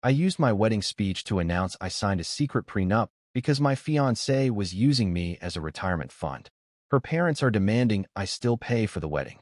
I used my wedding speech to announce I signed a secret prenup because my fiancée was using me as a retirement fund. Her parents are demanding I still pay for the wedding.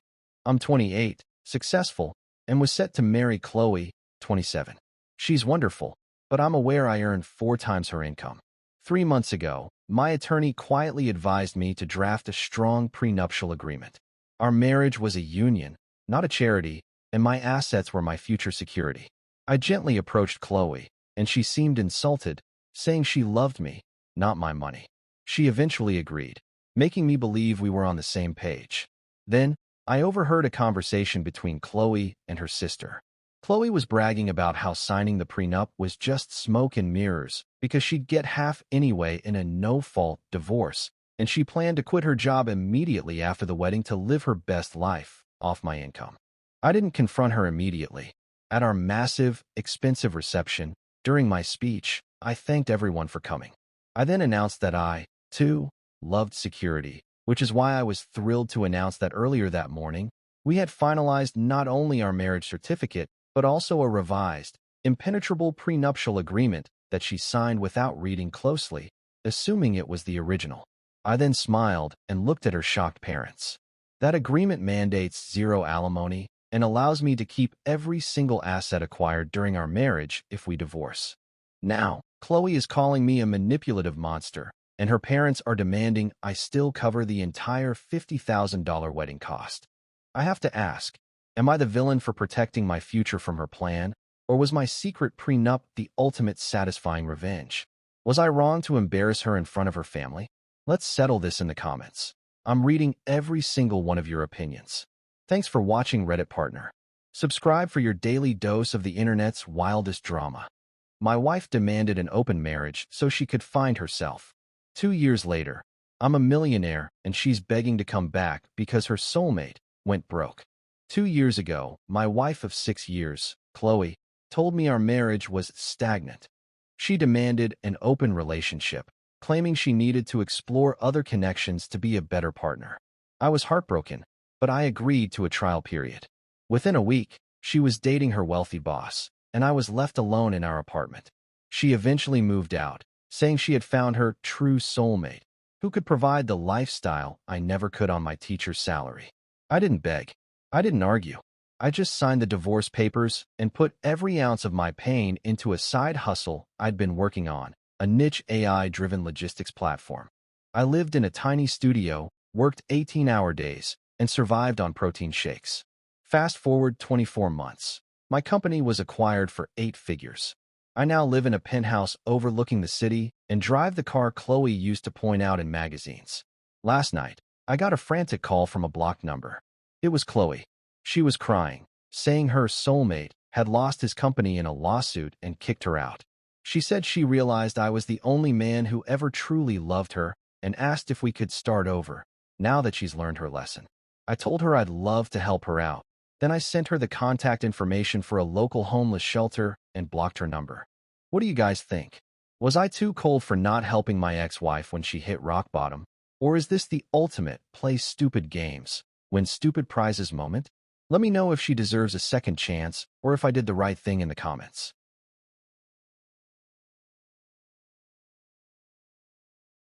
I'm 28, successful, and was set to marry Chloe, 27. She's wonderful, but I'm aware I earn 4 times her income. 3 months ago, my attorney quietly advised me to draft a strong prenuptial agreement. Our marriage was a union, not a charity, and my assets were my future security. I gently approached Chloe, and she seemed insulted, saying she loved me, not my money. She eventually agreed, making me believe we were on the same page. Then, I overheard a conversation between Chloe and her sister. Chloe was bragging about how signing the prenup was just smoke and mirrors because she'd get half anyway in a no-fault divorce, and she planned to quit her job immediately after the wedding to live her best life off my income. I didn't confront her immediately. At our massive, expensive reception, during my speech, I thanked everyone for coming. I then announced that I, too, loved security, which is why I was thrilled to announce that earlier that morning, we had finalized not only our marriage certificate, but also a revised, impenetrable prenuptial agreement that she signed without reading closely, assuming it was the original. I then smiled and looked at her shocked parents. That agreement mandates zero alimony and allows me to keep every single asset acquired during our marriage if we divorce. Now, Chloe is calling me a manipulative monster, and her parents are demanding I still cover the entire $50,000 wedding cost. I have to ask, am I the villain for protecting my future from her plan, or was my secret prenup the ultimate satisfying revenge? Was I wrong to embarrass her in front of her family? Let's settle this in the comments. I'm reading every single one of your opinions. Thanks for watching, Reddit partner. Subscribe for your daily dose of the internet's wildest drama. My wife demanded an open marriage so she could find herself. 2 years later, I'm a millionaire and she's begging to come back because her soulmate went broke. 2 years ago, my wife of 6 years, Chloe, told me our marriage was stagnant. She demanded an open relationship, claiming she needed to explore other connections to be a better partner. I was heartbroken, but I agreed to a trial period. Within a week, she was dating her wealthy boss, and I was left alone in our apartment. She eventually moved out, saying she had found her true soulmate, who could provide the lifestyle I never could on my teacher's salary. I didn't beg. I didn't argue. I just signed the divorce papers and put every ounce of my pain into a side hustle I'd been working on, a niche AI-driven logistics platform. I lived in a tiny studio, worked 18-hour days, and survived on protein shakes. Fast forward 24 months. My company was acquired for 8 figures. I now live in a penthouse overlooking the city and drive the car Chloe used to point out in magazines. Last night, I got a frantic call from a blocked number. It was Chloe. She was crying, saying her soulmate had lost his company in a lawsuit and kicked her out. She said she realized I was the only man who ever truly loved her and asked if we could start over, now that she's learned her lesson. I told her I'd love to help her out. Then I sent her the contact information for a local homeless shelter and blocked her number. What do you guys think? Was I too cold for not helping my ex-wife when she hit rock bottom? Or is this the ultimate play stupid games, win stupid prizes moment? Let me know if she deserves a second chance or if I did the right thing in the comments.